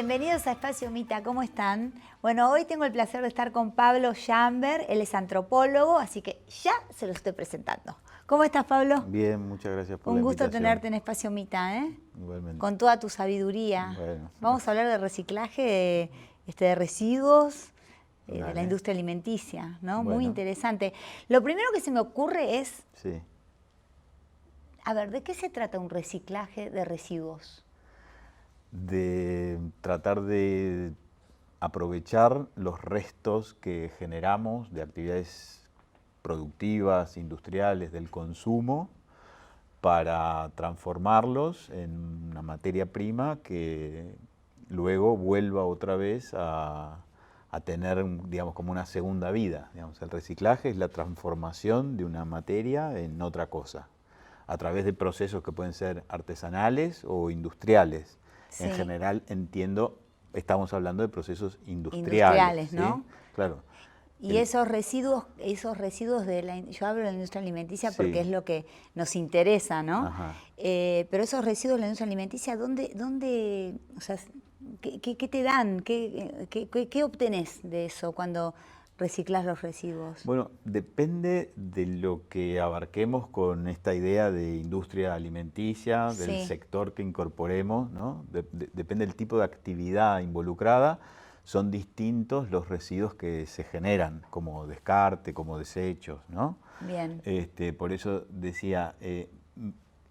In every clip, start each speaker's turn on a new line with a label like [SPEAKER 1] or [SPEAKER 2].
[SPEAKER 1] Bienvenidos a Espacio Mita, ¿cómo están? Bueno, hoy tengo el placer de estar con Pablo Jamber, él es antropólogo, así que ya se lo estoy presentando. ¿Cómo estás, Pablo?
[SPEAKER 2] Bien, muchas gracias por
[SPEAKER 1] Un
[SPEAKER 2] la
[SPEAKER 1] gusto
[SPEAKER 2] invitación.
[SPEAKER 1] tenerte en Espacio Mita, ¿eh?
[SPEAKER 2] Igualmente.
[SPEAKER 1] Con toda tu sabiduría.
[SPEAKER 2] Bueno.
[SPEAKER 1] Vamos a hablar de reciclaje de residuos de la
[SPEAKER 2] Dale.
[SPEAKER 1] industria alimenticia, ¿no?
[SPEAKER 2] Bueno.
[SPEAKER 1] Muy interesante. Lo primero que se me ocurre es,
[SPEAKER 2] Sí.
[SPEAKER 1] a ver, ¿de qué se trata un reciclaje de residuos?
[SPEAKER 2] De tratar de aprovechar los restos que generamos de actividades productivas, industriales, del consumo, para transformarlos en una materia prima que luego vuelva otra vez a tener, digamos, como una segunda vida. Digamos, el reciclaje es la transformación de una materia en otra cosa, a través de procesos que pueden ser artesanales o industriales.
[SPEAKER 1] Sí.
[SPEAKER 2] En general, estamos hablando de procesos
[SPEAKER 1] Industriales, ¿no?
[SPEAKER 2] ¿sí? Claro.
[SPEAKER 1] Y esos residuos yo hablo de la industria alimenticia porque
[SPEAKER 2] Sí.
[SPEAKER 1] es lo que nos interesa, ¿no?
[SPEAKER 2] Ajá.
[SPEAKER 1] Pero esos residuos de la industria alimenticia, o sea, ¿qué te dan? ¿Qué obtenés de eso cuando reciclas los residuos?
[SPEAKER 2] Bueno, depende de lo que abarquemos con esta idea de industria alimenticia, del
[SPEAKER 1] Sí.
[SPEAKER 2] sector que incorporemos, ¿no? Depende del tipo de actividad involucrada. Son distintos los residuos que se generan, como descarte, como desechos, ¿no?
[SPEAKER 1] Bien.
[SPEAKER 2] Por eso decía,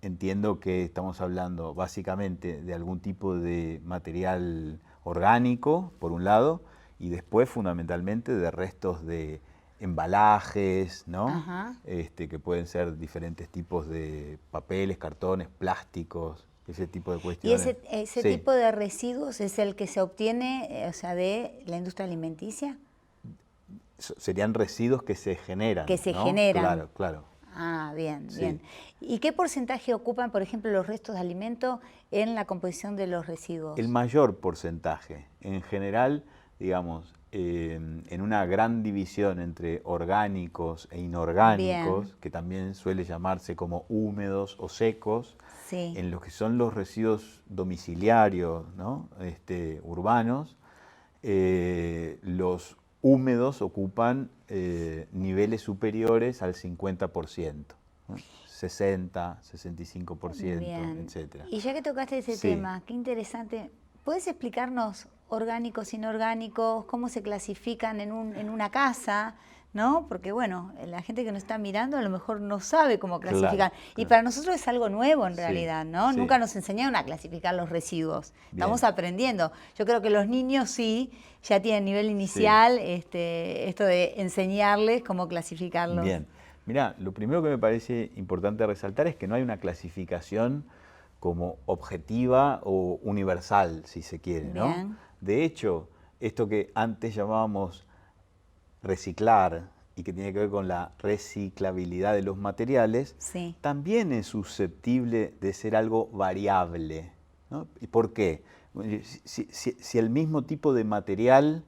[SPEAKER 2] entiendo que estamos hablando básicamente de algún tipo de material orgánico, por un lado, y después fundamentalmente de restos de embalajes, ¿no?
[SPEAKER 1] Ajá.
[SPEAKER 2] Que pueden ser diferentes tipos de papeles, cartones, plásticos, ese tipo de
[SPEAKER 1] ¿Y
[SPEAKER 2] cuestiones.
[SPEAKER 1] ese
[SPEAKER 2] Sí.
[SPEAKER 1] tipo de residuos es el que se obtiene, de la industria alimenticia?
[SPEAKER 2] Serían residuos que se generan,
[SPEAKER 1] Que se
[SPEAKER 2] ¿no?
[SPEAKER 1] generan.
[SPEAKER 2] Claro, claro.
[SPEAKER 1] Ah, bien,
[SPEAKER 2] Sí.
[SPEAKER 1] bien. ¿Y qué porcentaje ocupan, por ejemplo, los restos de alimento en la composición de los residuos?
[SPEAKER 2] El mayor porcentaje. En general, digamos, en una gran división entre orgánicos e inorgánicos,
[SPEAKER 1] Bien.
[SPEAKER 2] que también suele llamarse como húmedos o secos,
[SPEAKER 1] Sí.
[SPEAKER 2] en lo que son los residuos domiciliarios, ¿no? Urbanos, los húmedos ocupan niveles superiores al 50%, ¿no? 60, 65%,
[SPEAKER 1] Bien.
[SPEAKER 2] etcétera.
[SPEAKER 1] Y ya que tocaste ese
[SPEAKER 2] Sí.
[SPEAKER 1] tema, qué interesante. ¿Puedes explicarnos orgánicos, inorgánicos, cómo se clasifican en una casa? ¿No? Porque, bueno, la gente que nos está mirando a lo mejor no sabe cómo clasificar.
[SPEAKER 2] Claro,
[SPEAKER 1] Y
[SPEAKER 2] claro.
[SPEAKER 1] para nosotros es algo nuevo en
[SPEAKER 2] Sí,
[SPEAKER 1] realidad, ¿no?
[SPEAKER 2] sí.
[SPEAKER 1] Nunca nos enseñaron a clasificar los residuos. Estamos
[SPEAKER 2] Bien.
[SPEAKER 1] aprendiendo. Yo creo que los niños sí, ya tienen nivel inicial, esto de enseñarles cómo clasificarlos.
[SPEAKER 2] Bien. Mirá, lo primero que me parece importante resaltar es que no hay una clasificación como objetiva o universal, si se quiere, ¿no?
[SPEAKER 1] Bien.
[SPEAKER 2] De hecho, esto que antes llamábamos reciclar y que tiene que ver con la reciclabilidad de los materiales,
[SPEAKER 1] Sí.
[SPEAKER 2] también es susceptible de ser algo variable, ¿no? ¿Y por qué? Si el mismo tipo de material,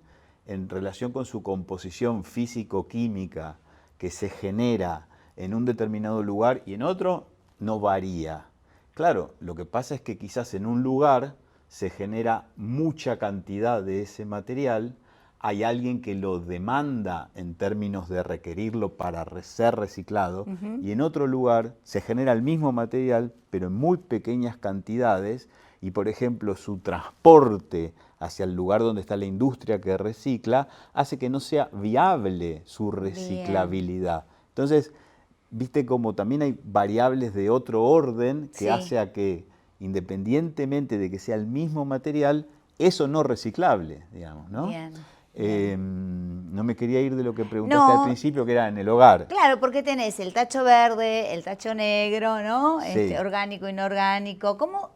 [SPEAKER 2] en relación con su composición físico-química, que se genera en un determinado lugar y en otro, no varía. Claro, lo que pasa es que quizás en un lugar se genera mucha cantidad de ese material, hay alguien que lo demanda en términos de requerirlo para ser reciclado, y en otro lugar se genera el mismo material, pero en muy pequeñas cantidades, y por ejemplo su transporte hacia el lugar donde está la industria que recicla hace que no sea viable su reciclabilidad. Entonces, viste como también hay variables de otro orden que
[SPEAKER 1] Sí.
[SPEAKER 2] hace a que, independientemente de que sea el mismo material, eso no reciclable, digamos, ¿no?
[SPEAKER 1] Bien.
[SPEAKER 2] No me quería ir de lo que preguntaste al
[SPEAKER 1] No,
[SPEAKER 2] principio, que era en el hogar.
[SPEAKER 1] claro, porque tenés el tacho verde, el tacho negro, ¿no?
[SPEAKER 2] Sí.
[SPEAKER 1] Orgánico, inorgánico. ¿Cómo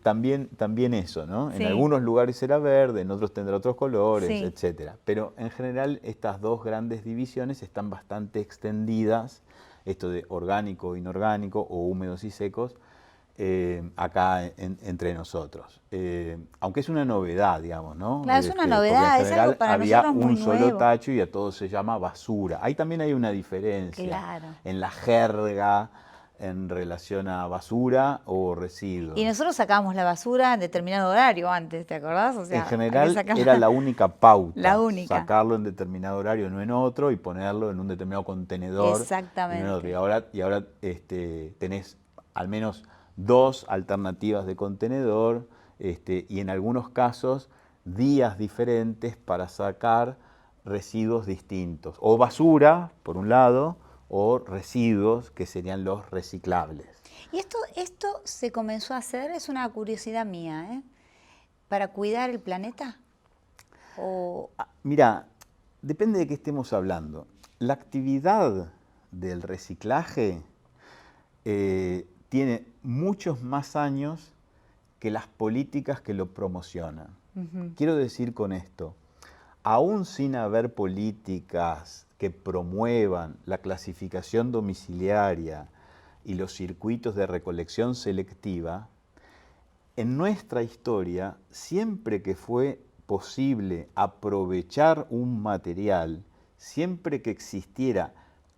[SPEAKER 2] También eso, ¿no? En
[SPEAKER 1] Sí.
[SPEAKER 2] algunos lugares será verde, en otros tendrá otros colores,
[SPEAKER 1] Sí.
[SPEAKER 2] etcétera. Pero en general estas dos grandes divisiones están bastante extendidas, esto de orgánico, inorgánico o húmedos y secos, acá entre nosotros. Aunque es una novedad, digamos, ¿no?
[SPEAKER 1] Claro, es una
[SPEAKER 2] Porque
[SPEAKER 1] novedad,
[SPEAKER 2] en
[SPEAKER 1] es
[SPEAKER 2] general
[SPEAKER 1] algo para
[SPEAKER 2] había
[SPEAKER 1] nosotros muy
[SPEAKER 2] un solo
[SPEAKER 1] nuevo.
[SPEAKER 2] tacho y a todo se llama basura. Ahí también hay una diferencia
[SPEAKER 1] Claro.
[SPEAKER 2] en la jerga en relación a basura o residuos.
[SPEAKER 1] Y nosotros sacábamos la basura en determinado horario antes, ¿te acordás? O sea,
[SPEAKER 2] en general era la única pauta,
[SPEAKER 1] la única.
[SPEAKER 2] sacarlo en determinado horario, no en otro, y ponerlo en un determinado contenedor.
[SPEAKER 1] Exactamente.
[SPEAKER 2] Y, en otro. Y ahora tenés al menos 2 alternativas de contenedor, y en algunos casos días diferentes para sacar residuos distintos, o basura, por un lado, o residuos que serían los reciclables.
[SPEAKER 1] Y esto se comenzó a hacer, es una curiosidad mía, ¿para cuidar el planeta?
[SPEAKER 2] Mira, depende de qué estemos hablando. La actividad del reciclaje tiene muchos más años que las políticas que lo promocionan. Quiero decir con esto, aún sin haber políticas que promuevan la clasificación domiciliaria y los circuitos de recolección selectiva, en nuestra historia, siempre que fue posible aprovechar un material, siempre que existiera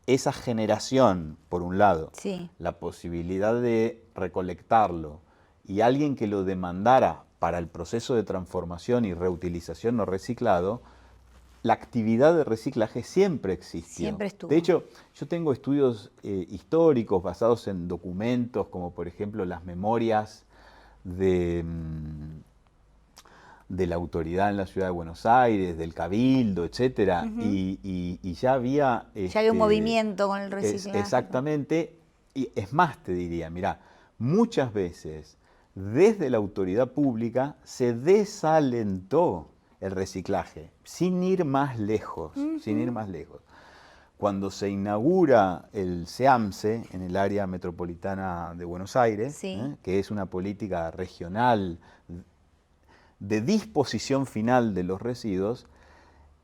[SPEAKER 2] esa generación, por un lado,
[SPEAKER 1] sí,
[SPEAKER 2] la posibilidad de recolectarlo y alguien que lo demandara para el proceso de transformación y reutilización no reciclado, la actividad de reciclaje siempre existió.
[SPEAKER 1] Siempre estuvo.
[SPEAKER 2] De hecho, yo tengo estudios históricos basados en documentos, como por ejemplo las memorias de la autoridad en la ciudad de Buenos Aires, del Cabildo, etcétera, y ya había...
[SPEAKER 1] ya había un movimiento con el reciclaje.
[SPEAKER 2] Exactamente, y es más, te diría, mirá, muchas veces desde la autoridad pública se desalentó el reciclaje, sin ir más lejos, sin ir más lejos. Cuando se inaugura el SEAMSE en el área metropolitana de Buenos Aires,
[SPEAKER 1] sí,
[SPEAKER 2] que es una política regional de disposición final de los residuos,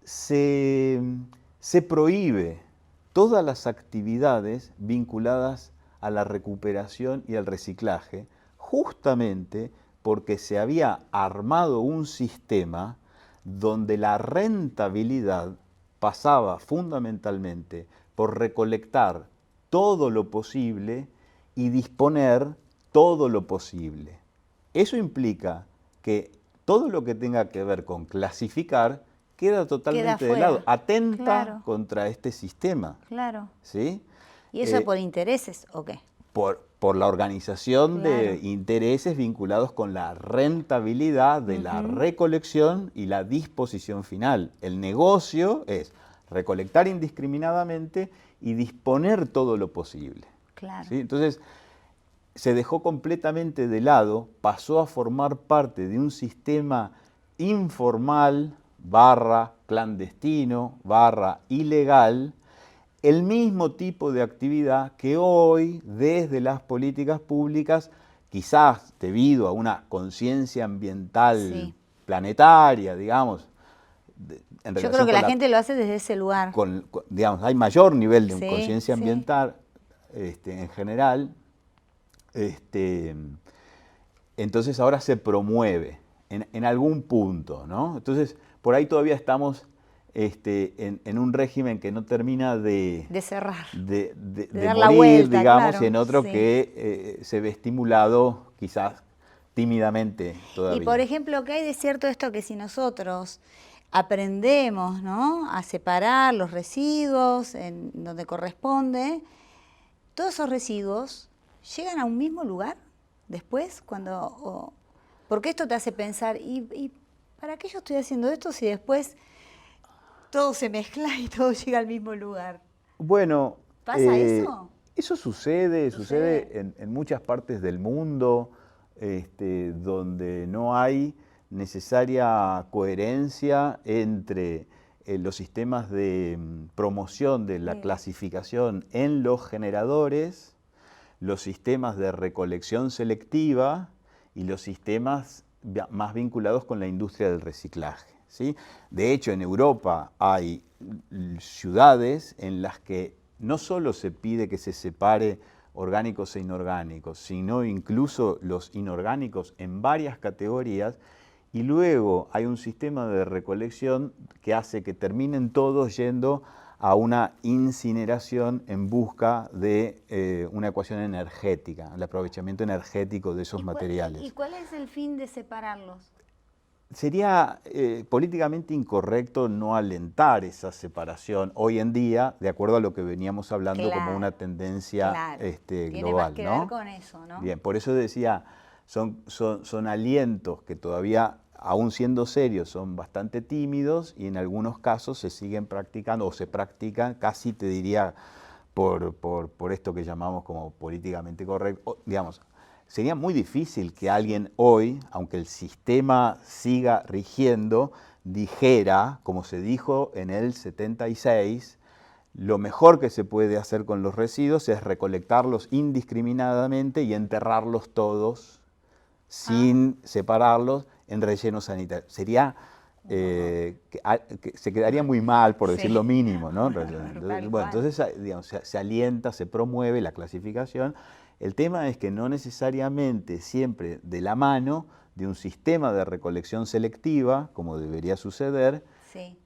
[SPEAKER 2] se prohíbe todas las actividades vinculadas a la recuperación y al reciclaje, justamente porque se había armado un sistema donde la rentabilidad pasaba fundamentalmente por recolectar todo lo posible y disponer todo lo posible. Eso implica que todo lo que tenga que ver con clasificar queda totalmente de lado, atenta
[SPEAKER 1] claro,
[SPEAKER 2] contra este sistema.
[SPEAKER 1] Claro.
[SPEAKER 2] ¿Sí?
[SPEAKER 1] ¿Y eso por intereses o qué?
[SPEAKER 2] Por la organización
[SPEAKER 1] claro,
[SPEAKER 2] de intereses vinculados con la rentabilidad de la recolección y la disposición final. El negocio es recolectar indiscriminadamente y disponer todo lo posible.
[SPEAKER 1] Claro.
[SPEAKER 2] ¿Sí? Entonces, se dejó completamente de lado, pasó a formar parte de un sistema informal, clandestino, ilegal, el mismo tipo de actividad que hoy, desde las políticas públicas, quizás debido a una conciencia ambiental planetaria, digamos.
[SPEAKER 1] Yo creo que la gente lo hace desde ese lugar.
[SPEAKER 2] Digamos, hay mayor nivel de conciencia ambiental en general. Entonces ahora se promueve en algún punto, ¿no? Entonces, por ahí todavía estamos en un régimen que no termina de
[SPEAKER 1] cerrar,
[SPEAKER 2] de
[SPEAKER 1] dar
[SPEAKER 2] morir,
[SPEAKER 1] la vuelta,
[SPEAKER 2] digamos,
[SPEAKER 1] claro,
[SPEAKER 2] y en otro que se ve estimulado quizás tímidamente todavía.
[SPEAKER 1] Y por ejemplo, ¿qué hay de cierto esto que si nosotros aprendemos, ¿no?, a separar los residuos en donde corresponde, todos esos residuos llegan a un mismo lugar después? Porque esto te hace pensar, ¿y para qué yo estoy haciendo esto si después todo se mezcla y todo llega al mismo lugar?
[SPEAKER 2] Bueno,
[SPEAKER 1] ¿Pasa eso?
[SPEAKER 2] Eso sucede en muchas partes del mundo, donde no hay necesaria coherencia entre los sistemas de promoción de la clasificación en los generadores, los sistemas de recolección selectiva y los sistemas más vinculados con la industria del reciclaje, ¿sí? De hecho, en Europa hay ciudades en las que no solo se pide que se separe orgánicos e inorgánicos, sino incluso los inorgánicos en varias categorías, y luego hay un sistema de recolección que hace que terminen todos yendo a una incineración en busca de una ecuación energética, el aprovechamiento energético de esos materiales.
[SPEAKER 1] ¿Y cuál es el fin de separarlos?
[SPEAKER 2] Sería políticamente incorrecto no alentar esa separación hoy en día, de acuerdo a lo que veníamos hablando como una tendencia
[SPEAKER 1] Tiene
[SPEAKER 2] global,
[SPEAKER 1] más que
[SPEAKER 2] ¿no?
[SPEAKER 1] ver con eso, ¿no?
[SPEAKER 2] Bien, por eso decía, son alientos que todavía, aún siendo serios, son bastante tímidos y en algunos casos se siguen practicando o se practican, casi te diría, por esto que llamamos como políticamente correcto, digamos. Sería muy difícil que alguien hoy, aunque el sistema siga rigiendo, dijera, como se dijo en el 76, lo mejor que se puede hacer con los residuos es recolectarlos indiscriminadamente y enterrarlos todos sin separarlos en relleno sanitario. Sería, que se quedaría muy mal, por decir lo mínimo, ¿no? Entonces, digamos, se alienta, se promueve la clasificación. El tema es que no necesariamente siempre de la mano de un sistema de recolección selectiva, como debería suceder,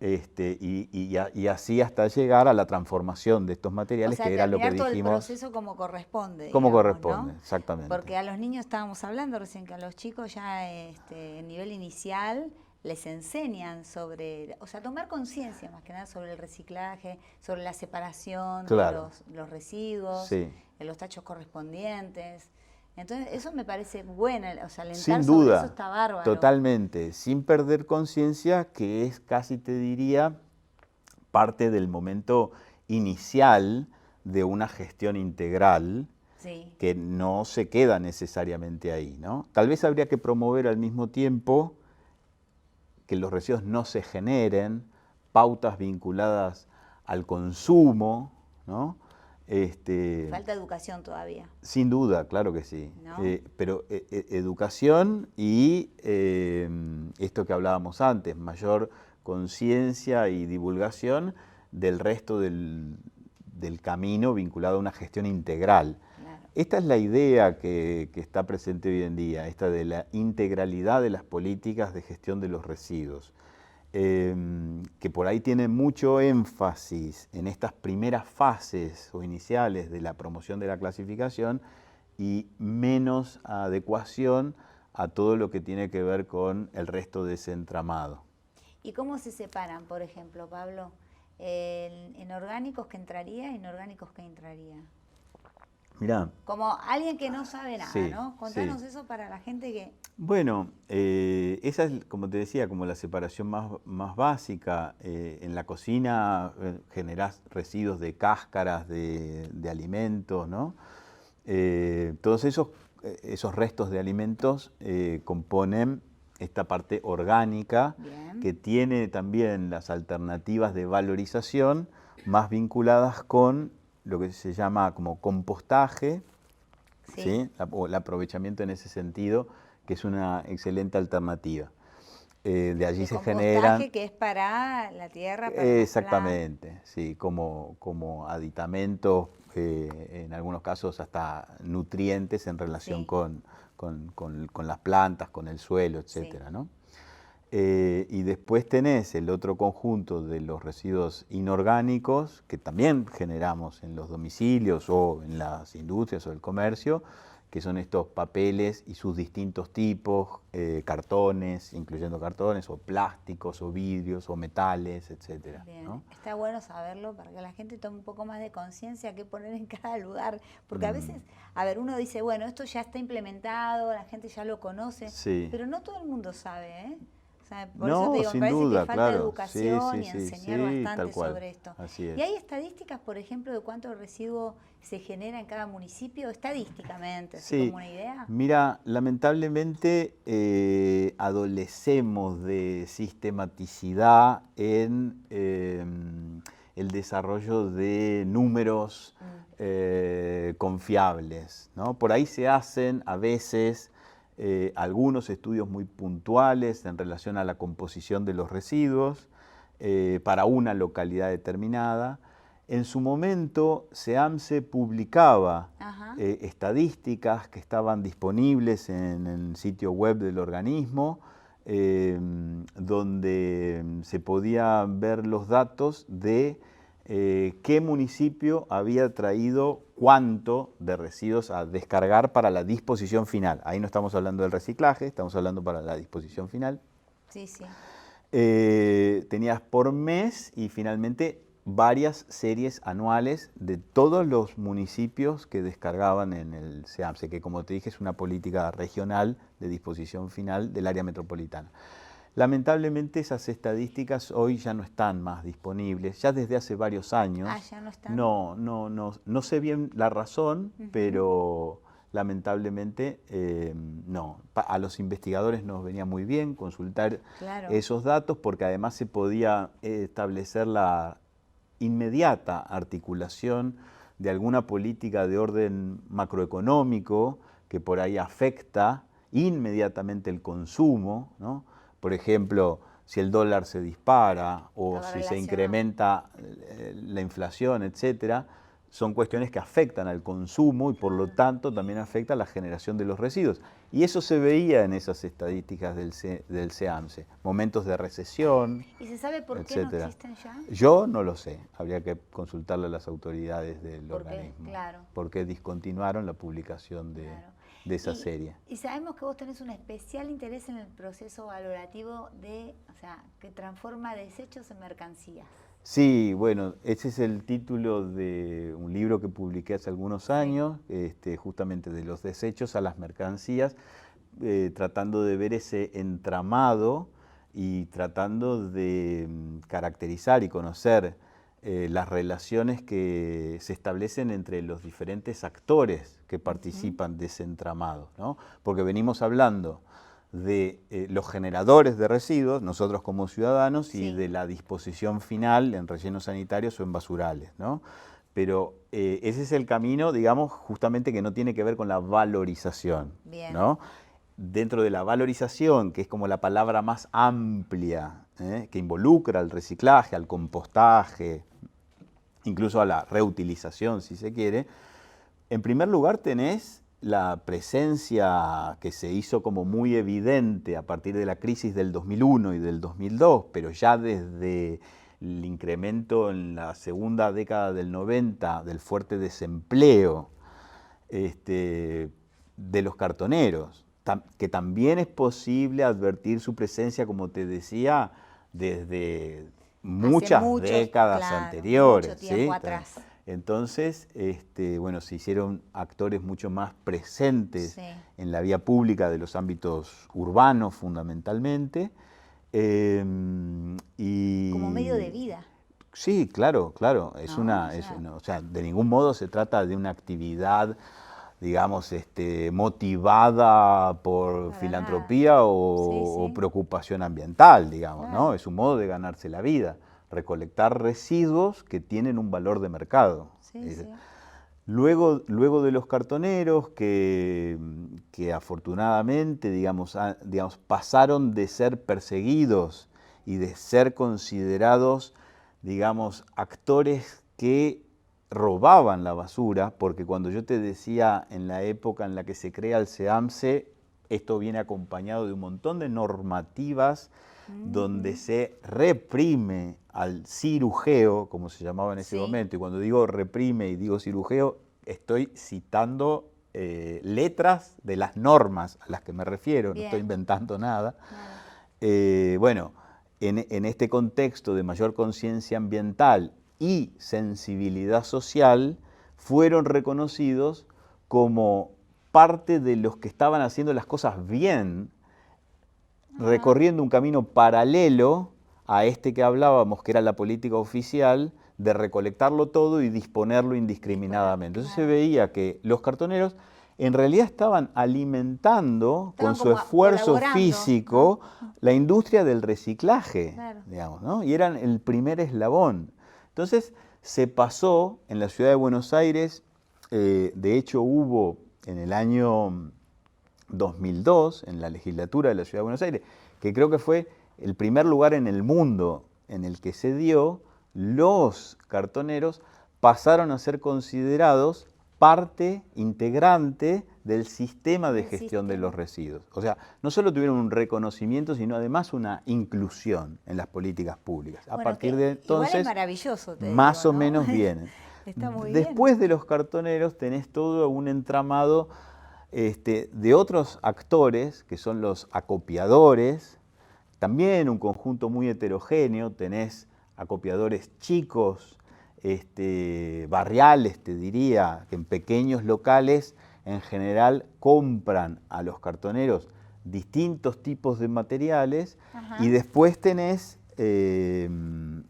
[SPEAKER 2] y así hasta llegar a la transformación de estos materiales, que era lo que dijimos.
[SPEAKER 1] Todo el proceso como corresponde.
[SPEAKER 2] Como
[SPEAKER 1] digamos,
[SPEAKER 2] corresponde,
[SPEAKER 1] ¿no?
[SPEAKER 2] exactamente.
[SPEAKER 1] Porque a los niños estábamos hablando recién, que a los chicos ya en nivel inicial les enseñan sobre, o sea, tomar conciencia más que nada sobre el reciclaje, sobre la separación de los residuos, los tachos correspondientes. Entonces, eso me parece bueno, o sea, alentar
[SPEAKER 2] sin
[SPEAKER 1] sobre
[SPEAKER 2] duda,
[SPEAKER 1] eso está bárbaro.
[SPEAKER 2] Totalmente, sin perder conciencia, que es casi, te diría, parte del momento inicial de una gestión integral, que no se queda necesariamente ahí, ¿no? Tal vez habría que promover al mismo tiempo que los residuos no se generen, pautas vinculadas al consumo, ¿no?
[SPEAKER 1] Falta educación todavía.
[SPEAKER 2] Sin duda, claro que sí.
[SPEAKER 1] ¿No?
[SPEAKER 2] Pero educación y esto que hablábamos antes, mayor conciencia y divulgación del resto del camino vinculado a una gestión integral. Claro. Esta es la idea que está presente hoy en día, esta de la integralidad de las políticas de gestión de los residuos. Que por ahí tiene mucho énfasis en estas primeras fases o iniciales de la promoción de la clasificación y menos adecuación a todo lo que tiene que ver con el resto de ese entramado.
[SPEAKER 1] ¿Y cómo se separan, por ejemplo, Pablo, en orgánicos que entraría y inorgánicos que entraría?
[SPEAKER 2] Mirá.
[SPEAKER 1] Como alguien que no sabe nada, ¿no? Contanos eso para la gente que...
[SPEAKER 2] Bueno, esa es, como te decía, como la separación más básica. En la cocina generás residuos de cáscaras de alimentos, ¿no? Todos esos restos de alimentos componen esta parte orgánica. Bien. Que tiene también las alternativas de valorización más vinculadas con lo que se llama como compostaje, ¿sí? O el aprovechamiento en ese sentido, que es una excelente alternativa. De allí se generan...
[SPEAKER 1] Compostaje que es para la tierra, para
[SPEAKER 2] exactamente, sí, como aditamentos, en algunos casos hasta nutrientes en relación con las plantas, con el suelo, etcétera, ¿no? Y después tenés el otro conjunto de los residuos inorgánicos que también generamos en los domicilios o en las industrias o el comercio, que son estos papeles y sus distintos tipos, cartones, incluyendo cartones, o plásticos, o vidrios, o metales, etcétera, ¿no?
[SPEAKER 1] Está bueno saberlo para que la gente tome un poco más de conciencia qué poner en cada lugar, porque a veces, a ver, uno dice, bueno, esto ya está implementado, la gente ya lo conoce, pero no todo el mundo sabe, ¿eh? Por eso te digo,
[SPEAKER 2] sin
[SPEAKER 1] me parece
[SPEAKER 2] duda,
[SPEAKER 1] que falta educación y enseñar bastante sobre esto.
[SPEAKER 2] Así es.
[SPEAKER 1] ¿Y hay estadísticas, por ejemplo, de cuánto residuo se genera en cada municipio, estadísticamente, así como una idea?
[SPEAKER 2] Mira, lamentablemente adolecemos de sistematicidad en el desarrollo de números confiables, ¿no? Por ahí se hacen a veces algunos estudios muy puntuales en relación a la composición de los residuos para una localidad determinada. En su momento, SEAMSE publicaba estadísticas que estaban disponibles en el sitio web del organismo, donde se podían ver los datos de qué municipio había traído cuánto de residuos a descargar para la disposición final. Ahí no estamos hablando del reciclaje, estamos hablando para la disposición final.
[SPEAKER 1] Sí, sí.
[SPEAKER 2] Tenías por mes y finalmente varias series anuales de todos los municipios que descargaban en el SEAMSE, que como te dije es una política regional de disposición final del área metropolitana. Lamentablemente esas estadísticas hoy ya no están más disponibles, ya desde hace varios años.
[SPEAKER 1] Ah, ya no están.
[SPEAKER 2] No sé bien la razón, pero lamentablemente no. A los investigadores nos venía muy bien consultar esos datos porque además se podía establecer la inmediata articulación de alguna política de orden macroeconómico que por ahí afecta inmediatamente el consumo, ¿no? Por ejemplo, si el dólar se dispara o si se incrementa la inflación, etcétera, son cuestiones que afectan al consumo y por lo tanto también afecta a la generación de los residuos. Y eso se veía en esas estadísticas del SEAMSE, momentos de recesión,
[SPEAKER 1] ¿Y se sabe por
[SPEAKER 2] etcétera.
[SPEAKER 1] qué no existen ya?
[SPEAKER 2] Yo no lo sé, habría que consultarle a las autoridades del organismo.
[SPEAKER 1] Claro.
[SPEAKER 2] Porque discontinuaron la publicación de esa serie.
[SPEAKER 1] Y sabemos que vos tenés un especial interés en el proceso valorativo que transforma desechos en mercancías.
[SPEAKER 2] Sí, bueno, ese es el título de un libro que publiqué hace algunos años, justamente de los desechos a las mercancías, tratando de ver ese entramado y tratando de caracterizar y conocer las relaciones que se establecen entre los diferentes actores que participan de ese entramado, ¿no? Porque venimos hablando de los generadores de residuos, nosotros como ciudadanos, y de la disposición final en rellenos sanitarios o en basurales, ¿no? Pero ese es el camino, digamos, justamente que no tiene que ver con la valorización, ¿no? Dentro de la valorización, que es como la palabra más amplia, que involucra al reciclaje, al compostaje, incluso a la reutilización, si se quiere, en primer lugar tenés la presencia que se hizo como muy evidente a partir de la crisis del 2001 y del 2002, pero ya desde el incremento en la segunda década del 90 del fuerte desempleo de los cartoneros, que también es posible advertir su presencia, como te decía, desde muchas décadas anteriores.
[SPEAKER 1] Mucho tiempo atrás.
[SPEAKER 2] Entonces, bueno, se hicieron actores mucho más presentes en la vía pública de los ámbitos urbanos fundamentalmente.
[SPEAKER 1] Como medio de vida.
[SPEAKER 2] Sí, claro, claro. O sea, de ningún modo se trata de una actividad, digamos, motivada por filantropía o preocupación ambiental, digamos, ¿no? Es un modo de ganarse la vida. Recolectar residuos que tienen un valor de mercado. Luego de los cartoneros que afortunadamente digamos, pasaron de ser perseguidos y de ser considerados, digamos, actores que robaban la basura, porque cuando yo te decía en la época en la que se crea el SEAMSE, esto viene acompañado de un montón de normativas donde se reprime al cirujeo, como se llamaba en ese momento, y cuando digo reprime y digo cirujeo, estoy citando letras de las normas a las que me refiero, no estoy inventando nada. Bueno, en este contexto de mayor conciencia ambiental y sensibilidad social, fueron reconocidos como parte de los que estaban haciendo las cosas bien, recorriendo un camino paralelo a este que hablábamos, que era la política oficial, de recolectarlo todo y disponerlo indiscriminadamente. Entonces se veía que los cartoneros en realidad estaban alimentando con su esfuerzo físico la industria del reciclaje, digamos, ¿no? Y eran el primer eslabón. Entonces se pasó en la ciudad de Buenos Aires, de hecho hubo en el año 2002, en la legislatura de la Ciudad de Buenos Aires, que creo que fue el primer lugar en el mundo en el que se dio, los cartoneros pasaron a ser considerados parte integrante del sistema de gestión de los residuos. O sea, no solo tuvieron un reconocimiento, sino además una inclusión en las políticas públicas. A partir de entonces,
[SPEAKER 1] igual es maravilloso, te
[SPEAKER 2] más
[SPEAKER 1] digo,
[SPEAKER 2] o
[SPEAKER 1] ¿no?
[SPEAKER 2] menos vienen.
[SPEAKER 1] Está muy
[SPEAKER 2] Después
[SPEAKER 1] bien.
[SPEAKER 2] de los cartoneros tenés todo un entramado de otros actores, que son los acopiadores, también un conjunto muy heterogéneo, tenés acopiadores chicos, barriales, te diría, que en pequeños locales en general compran a los cartoneros distintos tipos de materiales.
[SPEAKER 1] Ajá.
[SPEAKER 2] Y después tenés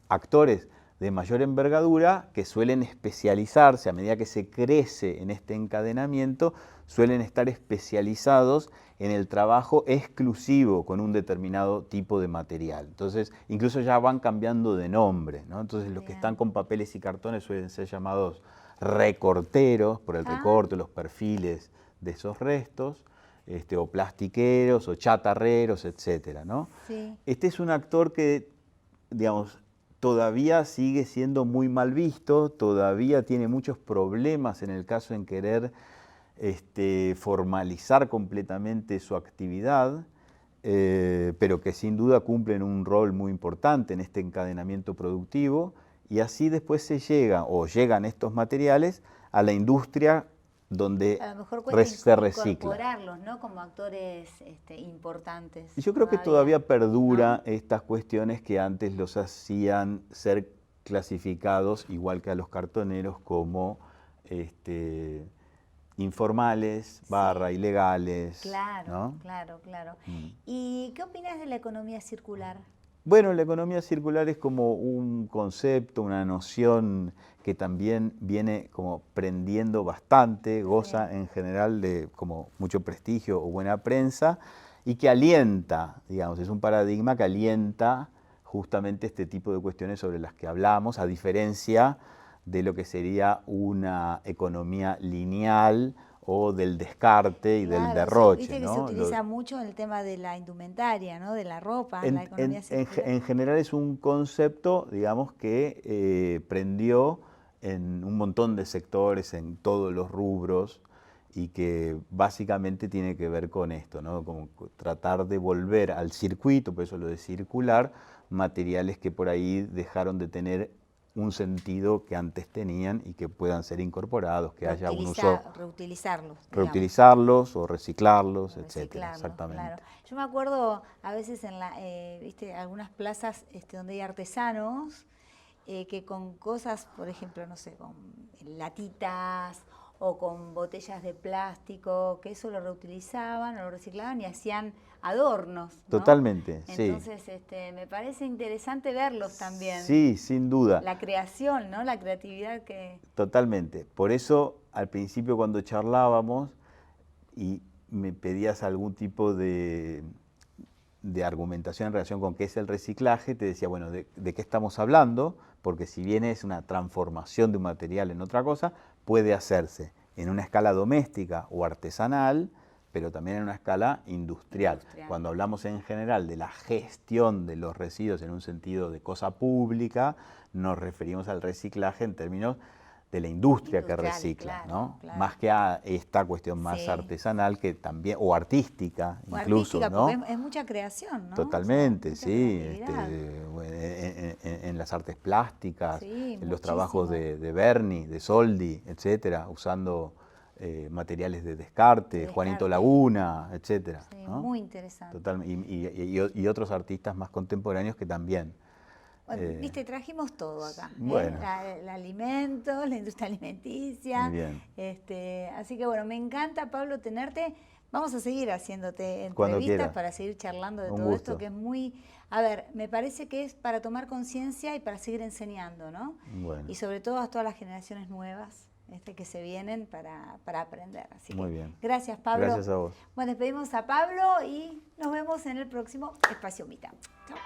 [SPEAKER 2] actores de mayor envergadura que suelen especializarse a medida que se crece en este encadenamiento, suelen estar especializados en el trabajo exclusivo con un determinado tipo de material. Entonces, incluso ya van cambiando de nombre, ¿no? Entonces, los que están con papeles y cartones suelen ser llamados recorteros, por el recorte, los perfiles de esos restos, o plastiqueros, o chatarreros, etcétera, ¿no?
[SPEAKER 1] Sí.
[SPEAKER 2] Este es un actor que, digamos, todavía sigue siendo muy mal visto, todavía tiene muchos problemas en el caso en querer formalizar completamente su actividad, pero que sin duda cumplen un rol muy importante en este encadenamiento productivo, y así después llegan estos materiales a la industria donde
[SPEAKER 1] a lo mejor cuesta
[SPEAKER 2] se recicla.
[SPEAKER 1] incorporarlos, ¿no? Como actores importantes.
[SPEAKER 2] Y yo creo que todavía perdura, ¿no?, estas cuestiones que antes los hacían ser clasificados, igual que a los cartoneros, como informales, / ilegales.
[SPEAKER 1] Claro,
[SPEAKER 2] ¿no?
[SPEAKER 1] claro. ¿Y qué opinas de la economía circular?
[SPEAKER 2] Bueno, la economía circular es como un concepto, una noción que también viene como prendiendo bastante, goza en general de como mucho prestigio o buena prensa, y que alienta, digamos, es un paradigma que alienta justamente este tipo de cuestiones sobre las que hablamos, a diferencia de lo que sería una economía lineal o del descarte y del derroche.
[SPEAKER 1] Viste que
[SPEAKER 2] ¿no?
[SPEAKER 1] se utiliza mucho en el tema de la indumentaria, ¿no? De la ropa, la economía circular.
[SPEAKER 2] En general es un concepto, digamos, que prendió en un montón de sectores, en todos los rubros, y que básicamente tiene que ver con esto, ¿no? Como tratar de volver al circuito, por eso lo de circular, materiales que por ahí dejaron de tener un sentido que antes tenían y que puedan ser incorporados, que haya un uso... Reutilizarlos o reciclarlos, etcétera. Exactamente.
[SPEAKER 1] Claro. Yo me acuerdo a veces en ¿viste? Algunas plazas donde hay artesanos que con cosas, por ejemplo, no sé, con latitas o con botellas de plástico, que eso lo reutilizaban o lo reciclaban y hacían adornos, ¿no?
[SPEAKER 2] Totalmente, sí.
[SPEAKER 1] Entonces, me parece interesante verlos también.
[SPEAKER 2] Sí, sin duda.
[SPEAKER 1] La creación, ¿no? La creatividad que...
[SPEAKER 2] Totalmente. Por eso, al principio cuando charlábamos y me pedías algún tipo de argumentación en relación con qué es el reciclaje, te decía, bueno, ¿de qué estamos hablando? Porque si bien es una transformación de un material en otra cosa, puede hacerse en una escala doméstica o artesanal, pero también en una escala industrial. Cuando hablamos en general de la gestión de los residuos en un sentido de cosa pública, nos referimos al reciclaje en términos de la industria que recicla,
[SPEAKER 1] claro,
[SPEAKER 2] ¿no?
[SPEAKER 1] Claro.
[SPEAKER 2] Más que a esta cuestión más artesanal que también, o artística incluso, ¿no?
[SPEAKER 1] Porque es mucha creación, ¿no?
[SPEAKER 2] Totalmente,
[SPEAKER 1] o sea, sí.
[SPEAKER 2] En las artes plásticas,
[SPEAKER 1] sí,
[SPEAKER 2] en los trabajos de Berni, de Soldi, etcétera, usando materiales de descarte, Juanito Laguna, etcétera.
[SPEAKER 1] Sí,
[SPEAKER 2] ¿no?
[SPEAKER 1] Muy interesante.
[SPEAKER 2] Totalmente. Y otros artistas más contemporáneos que también.
[SPEAKER 1] Bueno, viste, trajimos todo acá.
[SPEAKER 2] Bueno.
[SPEAKER 1] El alimento, la industria alimenticia.
[SPEAKER 2] Bien.
[SPEAKER 1] Así que bueno, me encanta, Pablo, tenerte. Vamos a seguir haciéndote
[SPEAKER 2] entrevistas
[SPEAKER 1] para seguir charlando de
[SPEAKER 2] Un
[SPEAKER 1] todo
[SPEAKER 2] gusto.
[SPEAKER 1] esto que es muy... A ver, me parece que es para tomar conciencia y para seguir enseñando, ¿no?
[SPEAKER 2] Bueno.
[SPEAKER 1] Y sobre todo a todas las generaciones nuevas que se vienen para aprender. Así
[SPEAKER 2] Muy
[SPEAKER 1] que,
[SPEAKER 2] bien.
[SPEAKER 1] Gracias, Pablo.
[SPEAKER 2] Gracias a vos.
[SPEAKER 1] Bueno, despedimos a Pablo y nos vemos en el próximo Espacio Mita. Chao.